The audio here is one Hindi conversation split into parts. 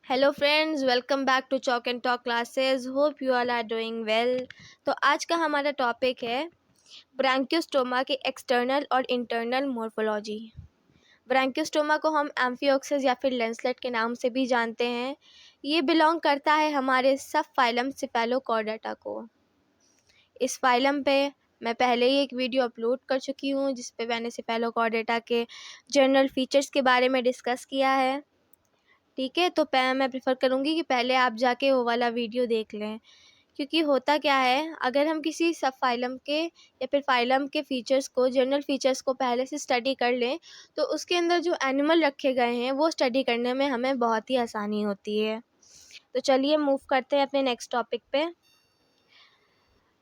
Hello friends, welcome back to chalk and talk classes. Hope you all are doing well. तो आज का हमारा टॉपिक है ब्रांकियोस्टोमा के एक्सटर्नल और इंटरनल मॉर्फोलॉजी। ब्रांकियोस्टोमा को हम एम्फियोक्सिस या फिर लेंसलेट के नाम से भी जानते हैं। ये बिलोंग करता है हमारे सब फाइलम सिफेलोकॉर्डेटा को। इस फाइलम पे मैं पहले ही एक वीडियो अपलोड कर चुकी हूँ जिस पे मैंने सिफेलोकॉर्डेटा के जनरल फीचर्स के बारे में डिस्कस किया है। ठीक है, तो मैं प्रेफर करूँगी कि पहले आप जाके वो वाला वीडियो देख लें, क्योंकि होता क्या है, अगर हम किसी सब फाइलम के या फिर फाइलम के फीचर्स को, जनरल फीचर्स को पहले से स्टडी कर लें तो उसके अंदर जो एनिमल रखे गए हैं वो स्टडी करने में हमें बहुत ही आसानी होती है। तो चलिए मूव करते हैं अपने नेक्स्ट टॉपिक पे।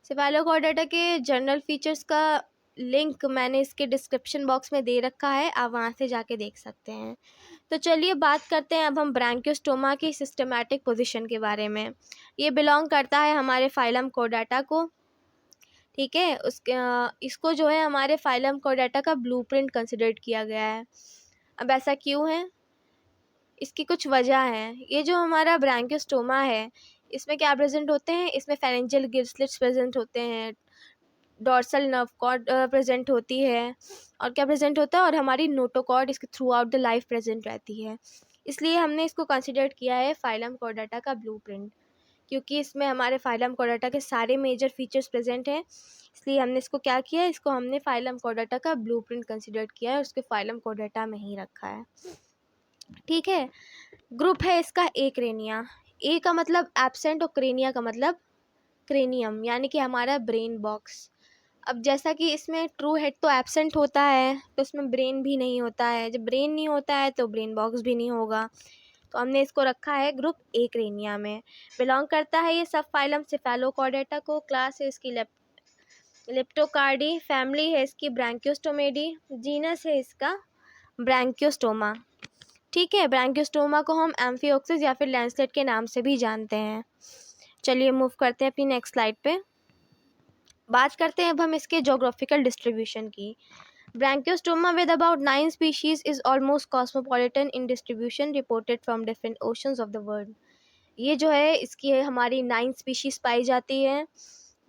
सिफेलोकॉर्डेटा के जनरल फीचर्स का लिंक मैंने इसके डिस्क्रिप्शन बॉक्स में दे रखा है, आप वहाँ से जाके देख सकते हैं। तो चलिए बात करते हैं अब हम ब्रांकियोस्टोमा की सिस्टमैटिक पोजीशन के बारे में। ये बिलोंग करता है हमारे फाइलम कोर्डेटा को। ठीक है, इसको जो है हमारे फाइलम कोर्डेटा का ब्लूप्रिंट कंसिडर किया गया है। अब ऐसा क्यों है, इसकी कुछ वजह है। ये जो हमारा ब्रांकियोस्टोमा है, इसमें क्या प्रेजेंट होते हैं, इसमें फेरेंजियल गिरस्लिट्स प्रेजेंट होते हैं, डॉर्सल नर्व कॉर्ड प्रेजेंट होती है, और क्या प्रेजेंट होता है, और हमारी नोटोकॉर्ड इसके through out the life present रहती है। इसलिए हमने इसको कंसिडर किया है फाइलम कोर्डेटा का ब्लूप्रिंट, क्योंकि इसमें हमारे फाइलम कोर्डेटा के सारे मेजर फीचर्स प्रेजेंट हैं। इसलिए हमने इसको क्या किया है, इसको हमने फाइलम कोर्डेटा का ब्लूप्रिंट कंसिडर किया है और उसके फाइलम कोर्डेटा में ही रखा है। ठीक है, ग्रुप है इसका ए क्रेनिया। ए का मतलब एब्सेंट और क्रेनिया का मतलब क्रेनियम, यानी कि हमारा ब्रेन बॉक्स। अब जैसा कि इसमें ट्रू हेड तो एब्सेंट होता है, तो इसमें ब्रेन भी नहीं होता है। जब ब्रेन नहीं होता है तो ब्रेन बॉक्स भी नहीं होगा, तो हमने इसको रखा है ग्रुप ए क्रेनिया में। बिलोंग करता है ये सब फाइलम सिफेलोकॉर्डेटा को। क्लास है इसकी लेप्टोकार्डी, फैमिली है इसकी ब्रांकियोस्टोमेडी, जीनस है इसका ब्रांकियोस्टोमा। ठीक है, ब्रांकियोस्टोमा को हम एम्फियोक्सिस या फिर लैंसलेट के नाम से भी जानते हैं। चलिए मूव करते हैं अपनी नेक्स्ट स्लाइड पे। बात करते हैं अब हम इसके जोग्राफिकल डिस्ट्रीब्यूशन की। Branchiostoma with about 9 species is almost cosmopolitan in distribution, reported from different oceans of the world. ये जो है इसकी हमारी 9 स्पीशीज पाई जाती है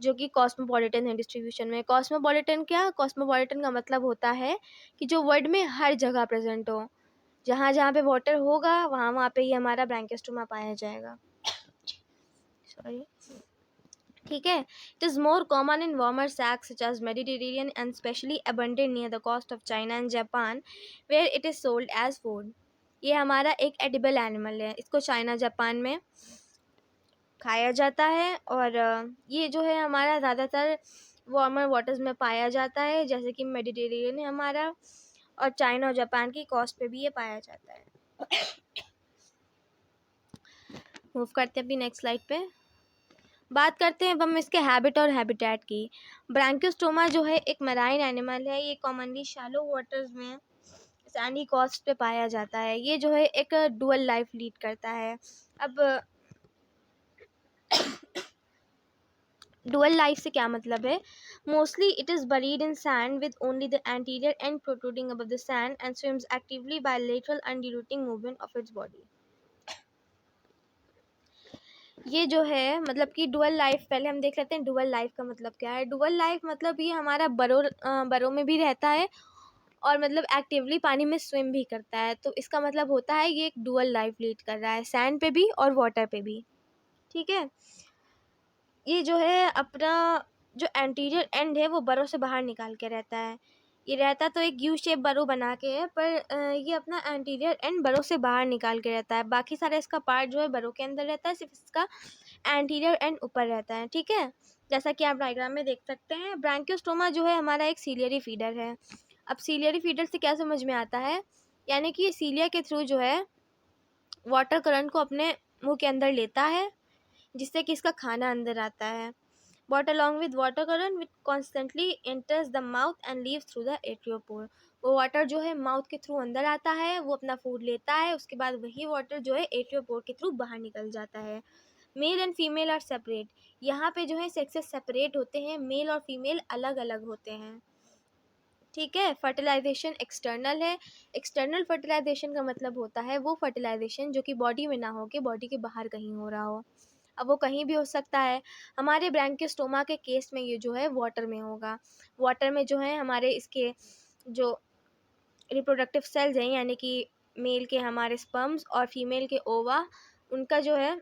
जो कि कॉस्मोपॉलिटन है डिस्ट्रीब्यूशन में। कॉस्मोपॉलिटन क्या, कॉस्मोपॉलिटन का मतलब होता है कि जो वर्ल्ड में हर जगह प्रेजेंट हो, जहाँ जहाँ पे वाटर होगा वहाँ वहाँ पे ही हमारा ब्रांकियोस्टोमा पाया जाएगा। सॉरी। ठीक है, it is more common in warmer सैक्स such as Mediterranean and especially abundant near the coast of China and Japan where it is sold as food. ये हमारा एक एडिबल एनिमल है, इसको चाइना जापान में खाया जाता है, और ये जो है हमारा ज़्यादातर वार्मर वाटर्स में पाया जाता है, जैसे कि मेडिटेरेनियन है हमारा, और चाइना और जापान की कोस्ट पे भी ये पाया जाता है। मूव करते हैं अपनी नेक्स्ट स्लाइड पे। बात करते हैं अब हम इसके हैबिट और हैबिटेट की। ब्रांकियोस्टोमा जो है एक मराइन एनिमल है। ये कॉमनली शैलो वाटर्स में सैंडी कोस्ट पे पाया जाता है। ये जो है एक डुअल लाइफ लीड करता है। अब डुअल लाइफ से क्या मतलब है, mostly it is buried in sand with only the anterior end protruding above the sand and swims actively by lateral undulating movement of its body. ये जो है मतलब कि डुअल लाइफ, पहले हम देख लेते हैं डुअल लाइफ का मतलब क्या है। डुअल लाइफ मतलब ये हमारा बरों में भी रहता है और मतलब एक्टिवली पानी में स्विम भी करता है। तो इसका मतलब होता है ये एक डुअल लाइफ लीड कर रहा है, सैंड पे भी और वाटर पे भी। ठीक है, ये जो है अपना जो एंटीरियर एंड है वो बरों से बाहर निकाल के रहता है। ये रहता तो एक यू शेप बरो बना के है, पर ये अपना एंटीरियर एंड बरो से बाहर निकाल के रहता है। बाकी सारा इसका पार्ट जो है बरो के अंदर रहता है, सिर्फ इसका एंटीरियर एंड ऊपर रहता है। ठीक है, जैसा कि आप डायग्राम में देख सकते हैं। ब्रांकियोस्टोमा जो है हमारा एक सीलियरी फीडर है। अब सीलियरी फीडर से क्या समझ में आता है, यानी कि ये सीलिया के थ्रू जो है वाटर करंट को अपने मुंह के अंदर लेता है, जिससे कि इसका खाना अंदर आता है। But along with water current which constantly enters the mouth and leaves through the atriopore। वो वाटर जो है माउथ के थ्रू अंदर आता है, वो अपना फूड लेता है, उसके बाद वही वाटर जो है एट्रियोपोर के थ्रू बाहर निकल जाता है। Male and female are separate. यहाँ पे जो है सेक्सेस सेपरेट होते हैं, मेल और फीमेल अलग अलग होते हैं। ठीक है। फर्टिलाइजेशन एक्सटर्नल है। एक्सटर्नल फर्टिलाइजेशन का मतलब होता है वो फर्टिलाइजेशन जो कि बॉडी में ना हो के बॉडी के बाहर कहीं हो रहा हो। अब वो कहीं भी हो सकता है। हमारे ब्रैंकियोस्टोमा के केस में ये जो है वाटर में होगा। वाटर में जो है हमारे इसके जो रिप्रोडक्टिव सेल्स हैं, यानी कि मेल के हमारे स्पर्म्स और फीमेल के ओवा, उनका जो है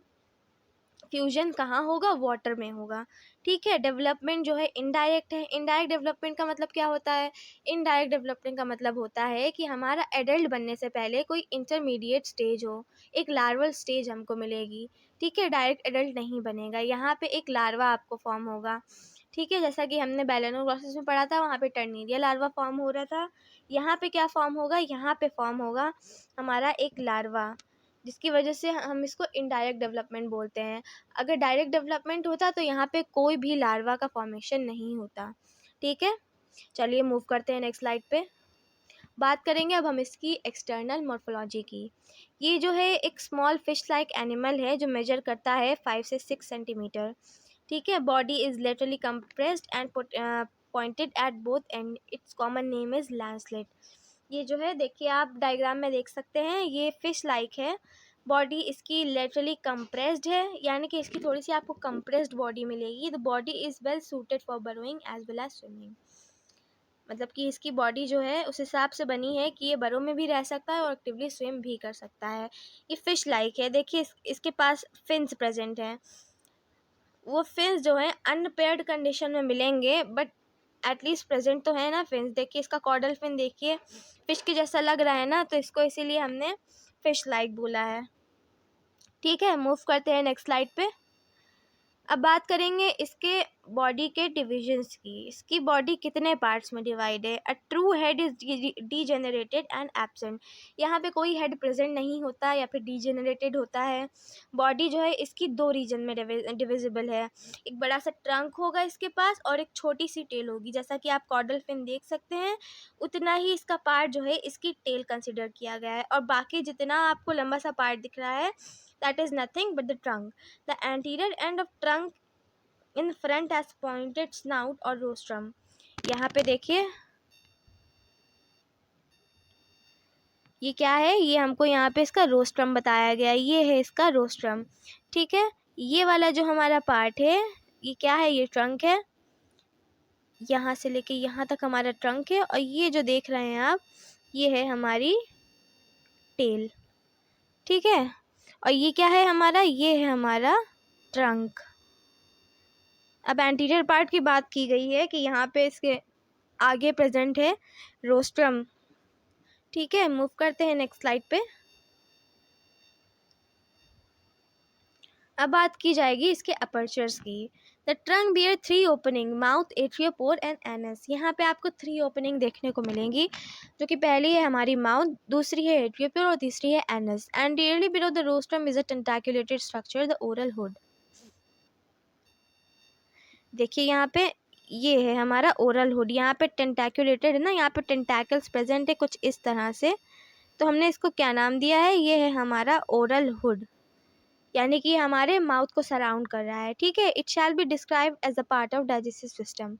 फ्यूजन कहाँ होगा, वाटर में होगा। ठीक है। डेवलपमेंट जो है इनडायरेक्ट है। इनडायरेक्ट डेवलपमेंट का मतलब क्या होता है? इनडायरेक्ट डेवलपमेंट का मतलब होता है कि हमारा एडल्ट बनने से पहले कोई इंटरमीडिएट स्टेज हो, एक लार्वल स्टेज हमको मिलेगी। ठीक है। डायरेक्ट एडल्ट नहीं बनेगा, यहाँ पे एक लार्वा आपको फॉर्म होगा। ठीक है। जैसा कि हमने बैलेनोग्लॉसिस में पढ़ा था, वहाँ पे टर्नीरिया लार्वा फॉर्म हो रहा था। यहाँ पे क्या फॉर्म होगा? यहाँ पे फॉर्म होगा हमारा एक लार्वा, जिसकी वजह से हम इसको इनडायरेक्ट डेवलपमेंट बोलते हैं। अगर डायरेक्ट डेवलपमेंट होता तो यहाँ पे कोई भी लार्वा का फॉर्मेशन नहीं होता। ठीक है। चलिए मूव करते हैं नेक्स्ट स्लाइड पे। बात करेंगे अब हम इसकी एक्सटर्नल मॉर्फोलॉजी की। ये जो है एक स्मॉल फिश लाइक एनिमल है जो मेजर करता है 5 से 6 सेंटीमीटर। ठीक है। Body is laterally compressed and pointed at both end. Its common name is lancelet. ये जो है देखिए, आप डायग्राम में देख सकते हैं, ये फिश लाइक है। बॉडी इसकी लेटरली कंप्रेस्ड है, यानी कि इसकी थोड़ी सी आपको कंप्रेस्ड बॉडी मिलेगी। The body is well suited for burrowing as well as swimming. मतलब कि इसकी बॉडी जो है उस हिसाब से बनी है कि ये बरो में भी रह सकता है और एक्टिवली स्विम भी कर सकता है। ये फिश लाइक है। देखिए इसके पास फिन्स प्रेजेंट हैं। वो फिन्स जो है अनपेयर्ड कंडीशन में मिलेंगे, बट एटलीस्ट प्रेजेंट तो है ना फिन्स। देखिए इसका कॉर्डल फिन देखिए, फिश के जैसा लग रहा है ना, तो इसको इसीलिए हमने फिश लाइक बोला है। ठीक है। मूव करते हैं नेक्स्ट स्लाइड पे। अब बात करेंगे इसके बॉडी के डिविजन्स की। इसकी बॉडी कितने पार्ट्स में डिवाइड है? A true head is degenerated and absent. यहाँ पे कोई हेड प्रेजेंट नहीं होता या फिर डीजेनरेटेड होता है। बॉडी जो है इसकी दो रीजन में डिविजिबल है। एक बड़ा सा ट्रंक होगा इसके पास और एक छोटी सी टेल होगी। जैसा कि आप कॉर्डल फिन देख सकते हैं, उतना ही इसका पार्ट जो है इसकी टेल कंसिडर किया गया है, और बाकी जितना आपको लंबा सा पार्ट दिख रहा है, that is nothing but the trunk. The anterior end of trunk in front has pointed snout or rostrum. यहाँ पे देखिए ये क्या है, ये हमको यहाँ पे इसका रोस्ट्रम बताया गया है। ये है इसका रोस्ट्रम। ठीक है। ये वाला जो हमारा पार्ट है ये क्या है? ये ट्रंक है। यहाँ से लेके यहाँ तक हमारा ट्रंक है, और ये जो देख रहे हैं आप, ये है हमारी टेल। ठीक है। और ये क्या है हमारा? ये है हमारा ट्रंक। अब एंटीरियर पार्ट की बात की गई है कि यहाँ पे इसके आगे प्रेजेंट है रोस्ट्रम। ठीक है। मूव करते हैं नेक्स्ट स्लाइड पे। अब बात की जाएगी इसके अपर्चर्स की। The trunk bear 3 opening, mouth, atriopore and anus. यहाँ पे आपको 3 ओपनिंग देखने को मिलेंगी, जो कि पहली है हमारी माउथ, दूसरी है एट्रियोपोर और तीसरी है anus. Anteriorly below the rostrum is a tentaculated structure, the oral hood. देखिए यहाँ पे ये है हमारा ओरल हुड। यहाँ पे टेंटाकुलेटेड है ना, यहाँ पे टेंटाकल्स प्रेजेंट है कुछ इस तरह से, तो हमने इसको क्या नाम दिया है? ये है हमारा ओरल हुड, यानी कि हमारे माउथ को सराउंड कर रहा है। ठीक है। It shall be describe as a part of digestive system.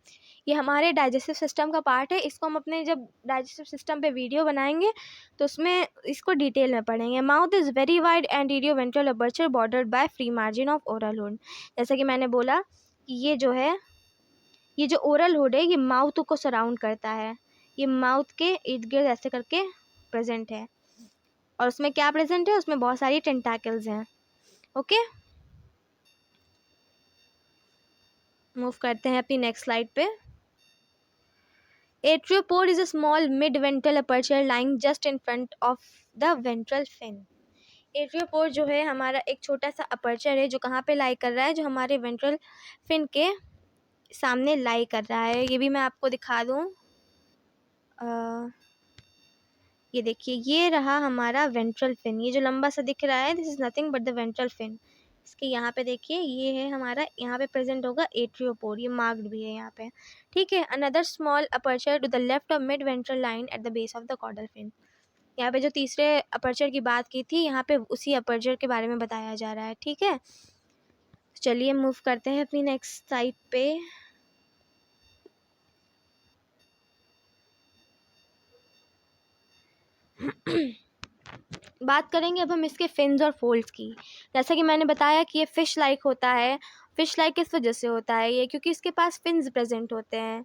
ये हमारे डाइजेस्टिव सिस्टम का पार्ट है। इसको हम अपने जब डाइजेस्टिव सिस्टम पे वीडियो बनाएंगे तो उसमें इसको डिटेल में पढ़ेंगे। Mouth is very wide anterior ventral aperture bordered by free margin of oral hood. जैसा कि मैंने बोला कि ये जो है, ये जो ओरल हुड है ये माउथ को सराउंड करता है। ये माउथ के इर्द गिर्द ऐसे करके प्रेजेंट है, और उसमें क्या प्रेजेंट है? उसमें बहुत सारी टेंटाकल्स हैं। ओके। मूव करते हैं अपनी नेक्स्ट स्लाइड पे। Atriopore is a small mid ventral aperture lying just in front of the ventral fin. Atriopore जो है हमारा एक छोटा सा अपर्चर है जो कहाँ पे लाई कर रहा है? जो हमारे वेंट्रल फिन के सामने लाई कर रहा है। ये भी मैं आपको दिखा दूँ। ये देखिए, ये रहा हमारा वेंट्रल फिन। ये जो लंबा सा दिख रहा है, this is nothing but the ventral fin. इसके यहाँ पे देखिए, ये है हमारा, यहाँ पे प्रेजेंट होगा एट्रियोपोड। ये मार्क्ड भी है यहाँ पे। ठीक है। Another small aperture to the left of mid ventral line at the base of the caudal fin. यहाँ पे जो तीसरे अपर्चर की बात की थी, यहाँ पे उसी अपर्चर के बारे में बताया जा रहा है। ठीक है। चलिए मूव करते हैं अपनी नेक्स्ट साइड पे। बात करेंगे अब हम इसके फिन्स और फोल्ड्स की। जैसा कि मैंने बताया कि ये फ़िश लाइक होता है। फ़िश लाइक किस वजह से होता है ये, क्योंकि इसके पास फिन्स प्रेजेंट होते हैं।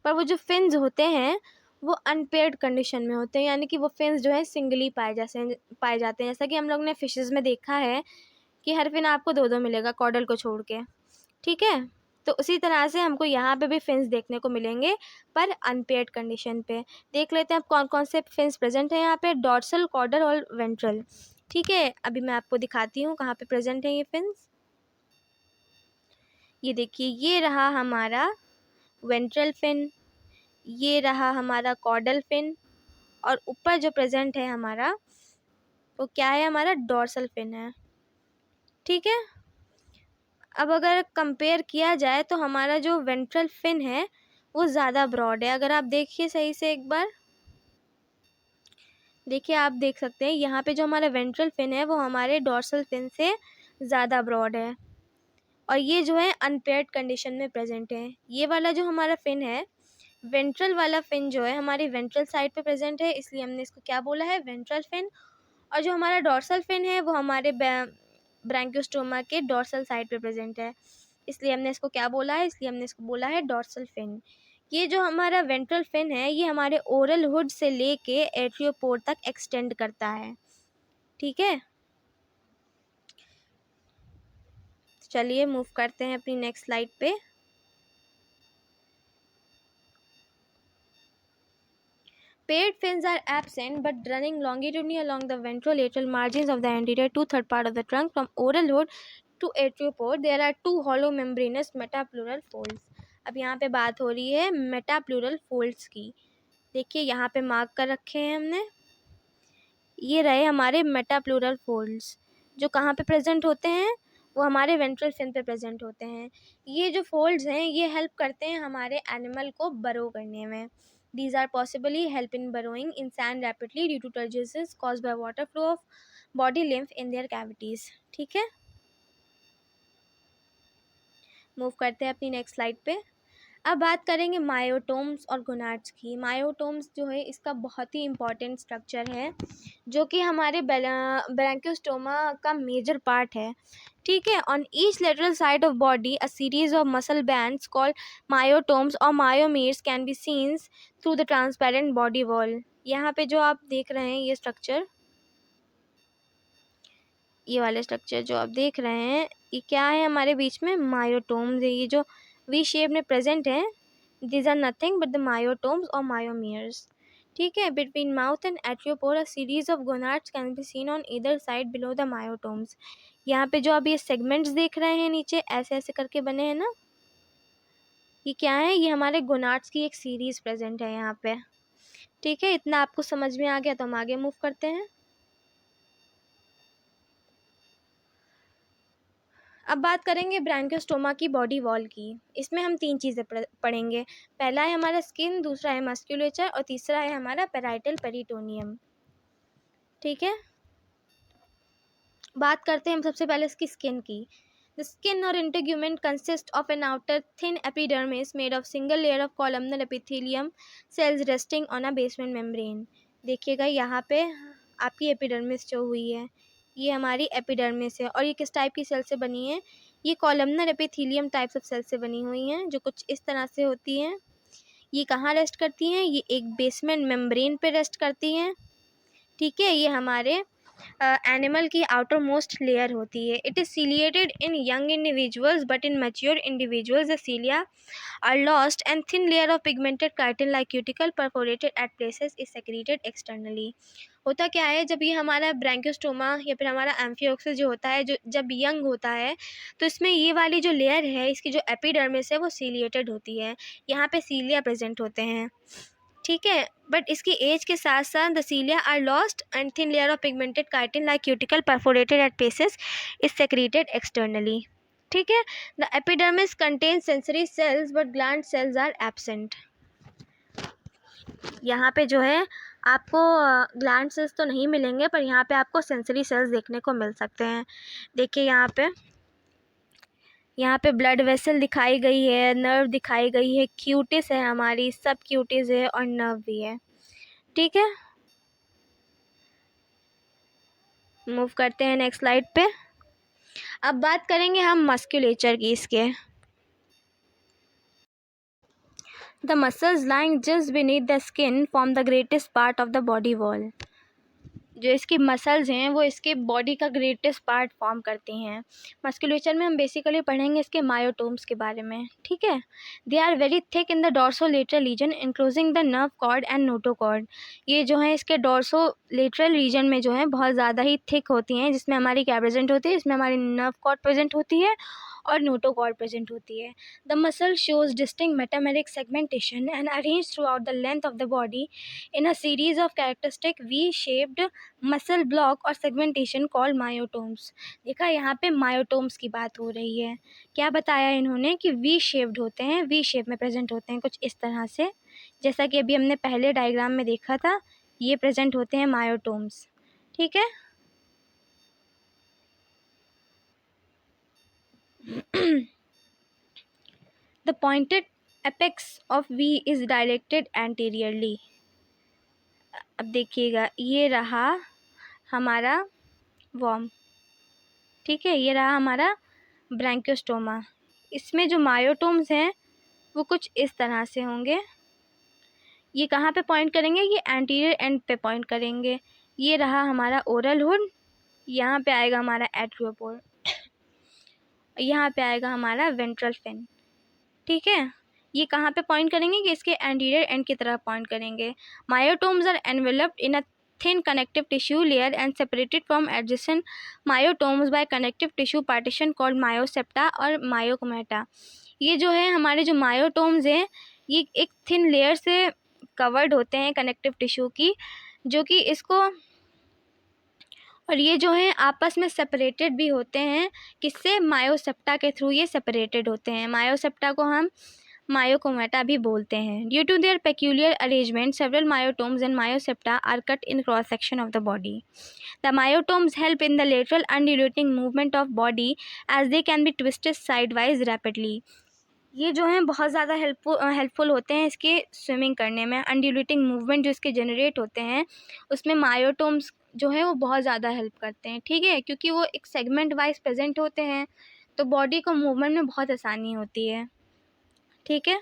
पर वो जो फिन्स होते हैं वो अनपेयर्ड कंडीशन में होते हैं, यानी कि वो फिन्स जो है सिंगली पाए जाते हैं। जैसा कि हम लोग ने फिशेज़ में देखा है कि हर फिन आपको दो दो मिलेगा कॉर्डल को छोड़ के, ठीक है। तो उसी तरह से हमको यहाँ पे भी फिन्स देखने को मिलेंगे, पर अनपेयर्ड कंडीशन पे। देख लेते हैं अब कौन कौन से फिन्स प्रेजेंट हैं यहाँ पे। डॉर्सल, कॉर्डल और वेंट्रल, ठीक है। अभी मैं आपको दिखाती हूँ कहाँ पे प्रेजेंट है ये फिन्स। ये देखिए, ये रहा हमारा वेंट्रल फिन, ये रहा हमारा कॉर्डल फिन, और ऊपर जो प्रेजेंट है हमारा वो क्या है, हमारा डॉर्सल फिन है, ठीक है। अब अगर कंपेयर किया जाए तो हमारा जो वेंट्रल फिन है वो ज़्यादा ब्रॉड है। अगर आप देखिए सही से एक बार देखिए, आप देख सकते हैं यहाँ पे जो हमारा वेंट्रल फिन है वो हमारे डॉर्सल फिन से ज़्यादा ब्रॉड है, और ये जो है अनपेयर्ड कंडीशन में प्रेजेंट है। ये वाला जो हमारा फिन है, वेंट्रल वाला फिन जो है हमारी वेंट्रल साइड पे प्रेजेंट है, इसलिए हमने इसको क्या बोला है, वेंट्रल फिन। और जो हमारा डॉर्सल फिन है वो हमारे ब्रैंकियोस्टोमा के डॉर्सल साइड पे प्रेजेंट है, इसलिए हमने इसको क्या बोला है, इसलिए हमने इसको बोला है डॉर्सल फिन। ये जो हमारा वेंट्रल फिन है ये हमारे ओरल हुड से लेके एट्रियोपोड तक एक्सटेंड करता है, ठीक है। चलिए मूव करते हैं अपनी नेक्स्ट स्लाइड पे। Paired fins are absent but running longitudinally along the ventrolateral margins of the anterior two-third part of the trunk from oral hood to atriopod. There are two hollow membranous metapleural folds. अब यहाँ पे बात हो रही है मेटाप्लूरल फोल्ड्स की। देखिए यहाँ पे मार्क कर रखे हैं हमने, ये रहे हमारे मेटाप्लूरल फोल्ड्स, जो कहाँ पे प्रेजेंट होते हैं, वो हमारे वेंट्रल फिन पे प्रेजेंट होते हैं। ये जो फोल्ड्स हैं ये हेल्प करते हैं हमारे एनिमल को बरो करने में। These are possibly help in burrowing in sand rapidly due to turgescence caused by water flow of body lymph in their cavities, ठीक है। मूव करते हैं अपनी नेक्स्ट स्लाइड पे। अब बात करेंगे मायोटोम्स और गोनाड्स की। मायोटोम्स जो है इसका बहुत ही इम्पॉर्टेंट स्ट्रक्चर है, जो कि हमारे ब्रैंकियोस्टोमा का मेजर पार्ट है, ठीक है। On each lateral side of body a series of muscle bands called myotomes और myomeres can be seen through the transparent body wall. यहाँ पे जो आप देख रहे हैं ये स्ट्रक्चर, ये वाले स्ट्रक्चर जो आप देख रहे हैं ये क्या है, हमारे बीच में मायोटोम्स है। ये जो वी शेप में प्रेजेंट है, these are nothing but the myotomes or myomeres, ठीक है। Between mouth and atriopore a series of gonads can be seen on either side below the myotomes. यहाँ पे जो आप ये सेगमेंट्स देख रहे हैं नीचे ऐसे ऐसे करके बने हैं ना, ये क्या है, ये हमारे गोनाड्स की एक सीरीज प्रेजेंट है यहाँ पे, ठीक है। इतना आपको समझ में आ गया तो हम आगे मूव करते हैं। अब बात करेंगे ब्रैंकियोस्टोमा की बॉडी वॉल की। इसमें हम तीन चीज़ें पढ़ेंगे। पहला है हमारा स्किन, दूसरा है मस्क्यूलेचर और तीसरा है हमारा पेराइटल पेरिटोनियम, ठीक है। बात करते हैं हम सबसे पहले इसकी स्किन की। द स्किन और integument consist of an outer thin epidermis made of single layer of columnar epithelium cells resting on a basement membrane. देखिएगा यहाँ पे आपकी एपिडर्मिस जो हुई है ये हमारी एपिडर्मिस है, और ये किस टाइप की सेल से बनी है, ये columnar epithelium types of cell से बनी हुई हैं, जो कुछ इस तरह से होती हैं। ये कहाँ रेस्ट करती हैं, ये एक बेसमेंट मेम्ब्रेन पे रेस्ट करती हैं, ठीक है। ये हमारे एनिमल की आउटर मोस्ट लेयर होती है। It is ciliated in young individuals but in mature individuals the cilia are lost and thin layer of pigmented chitin like cuticle perforated at places is secreted externally। होता क्या है, जब ये हमारा ब्रैंकियोस्टोमा या फिर हमारा एम्फियोक्सिस जो होता है, जो जब यंग होता है तो इसमें ये वाली जो लेयर है इसकी जो एपिडर्मिस है वो सीलिएटेड होती है, यहाँ पे सीलिया प्रेजेंट होते हैं, ठीक है। बट इसकी एज के साथ साथ the cilia are lost and thin layer of pigmented chitin like cuticle perforated at places is secreted externally, ठीक है। The epidermis contains sensory cells but gland cells are absent. यहाँ पे जो है आपको ग्लैंड सेल्स तो नहीं मिलेंगे, पर यहाँ पे आपको सेंसरी सेल्स देखने को मिल सकते हैं। देखिए यहाँ पे ब्लड वेसल दिखाई गई है, नर्व दिखाई गई है, क्यूटिस है हमारी, सब क्यूटिस है और नर्व भी है, ठीक है। मूव करते हैं नेक्स्ट स्लाइड पे। अब बात करेंगे हम मस्कुलेचर की इसके। The muscles lying just beneath the skin form the greatest part of the body wall. जो इसकी मसल्स हैं वो इसके बॉडी का ग्रेटेस्ट पार्ट फॉर्म करती हैं। मस्कुलेचर में हम बेसिकली पढ़ेंगे इसके मायोटोम्स के बारे में, ठीक है। They are very thick in the dorsolateral region including the nerve cord and notochord. ये जो है इसके डॉर्सोलेटरल रीजन में जो है बहुत ज़्यादा ही थिक होती हैं, जिसमें हमारी क्या प्रेजेंट होती है, इसमें हमारी नर्व कॉर्ड प्रेजेंट होती है और नोटोकॉर्ड प्रेजेंट होती है। The muscle shows distinct metameric segmentation and arrange through out the length of the body in a series of characteristic V shaped muscle block और सेगमेंटेशन कॉल्ड मायोटोम्स। देखा, यहाँ पे मायोटोम्स की बात हो रही है। क्या बताया इन्होंने कि वी शेप्ड होते हैं, वी शेप में प्रेजेंट होते हैं कुछ इस तरह से, जैसा कि अभी हमने पहले डायग्राम में देखा था, ये प्रेजेंट होते हैं मायोटोम्स, ठीक है। The pointed apex of V is directed anteriorly। अब देखिएगा, ये रहा हमारा वर्म, ठीक है, ये रहा हमारा ब्रैंकियोस्टोमा। इसमें जो मायोटोम्स हैं वो कुछ इस तरह से होंगे। ये कहाँ पे पॉइंट करेंगे, ये एंटीरियर एंड पे पॉइंट करेंगे। ये रहा हमारा ओरल हुड, यहाँ पे आएगा हमारा एट्रियोपोर, यहाँ पे आएगा हमारा वेंट्रल फिन, ठीक है। ये कहाँ पे पॉइंट करेंगे कि इसके एंटीरियर एंड की तरफ पॉइंट करेंगे। Myotomes are enveloped in a thin connective tissue layer and separated from adjacent myotomes by connective tissue partition called myosepta और मायोकोमेटा। ये जो है हमारे जो मायोटोम्स हैं ये एक थिन लेयर से कवर्ड होते हैं कनेक्टिव टिश्यू की, जो कि इसको, और ये जो है आपस में सेपरेटेड भी होते हैं, किससे, मायोसेप्टा के थ्रू ये सेपरेटेड होते हैं। मायोसेप्टा को हम मायोकोमेटा भी बोलते हैं। Due to their peculiar arrangement several myotomes and myosepta are cut in cross section of the body. The myotomes help in the lateral undulating movement of body as they can be twisted sideways rapidly. ये जो हैं बहुत ज़्यादा हेल्पफुल होते हैं इसके स्विमिंग करने में। अनड्यूलेटिंग मूवमेंट जो इसके जनरेट होते हैं उसमें मायोटोम्स जो है वो बहुत ज़्यादा हेल्प करते हैं, ठीक है, क्योंकि वो एक सेगमेंट वाइज प्रेजेंट होते हैं तो बॉडी को मूवमेंट में बहुत आसानी होती है, ठीक है।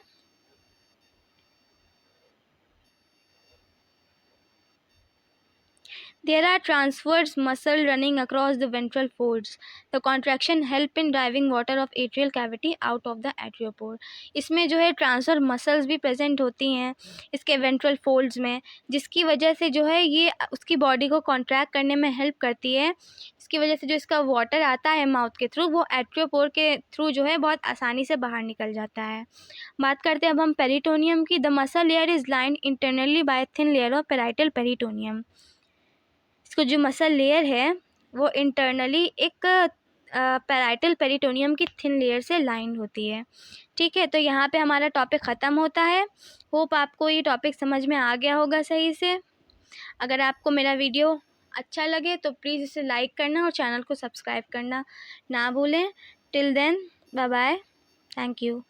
There are transverse muscle running across the ventral folds. The contraction help in driving water of atrial cavity out of the atriopore. इसमें जो है ट्रांसवर्स मसल्स भी प्रेजेंट होती हैं इसके वेंट्रल फोल्ड्स में, जिसकी वजह से जो है ये उसकी बॉडी को कॉन्ट्रैक्ट करने में हेल्प करती है। इसकी वजह से जो इसका वाटर आता है माउथ के थ्रू वो एट्रियोपोर के थ्रू जो है बहुत आसानी से बाहर निकल जाता है। बात करते हैं अब हम पेरिटोनियम की। The muscle layer is lined internally bye thin layer of parietal peritoneum. इसको जो मसल लेयर है वो इंटरनली एक पैराइटल पेरिटोनियम की थिन लेयर से लाइन होती है, ठीक है। तो यहाँ पे हमारा टॉपिक ख़त्म होता है। होप आपको ये टॉपिक समझ में आ गया होगा सही से। अगर आपको मेरा वीडियो अच्छा लगे तो प्लीज़ इसे लाइक करना और चैनल को सब्सक्राइब करना ना भूलें। Till then, bye bye, thank you.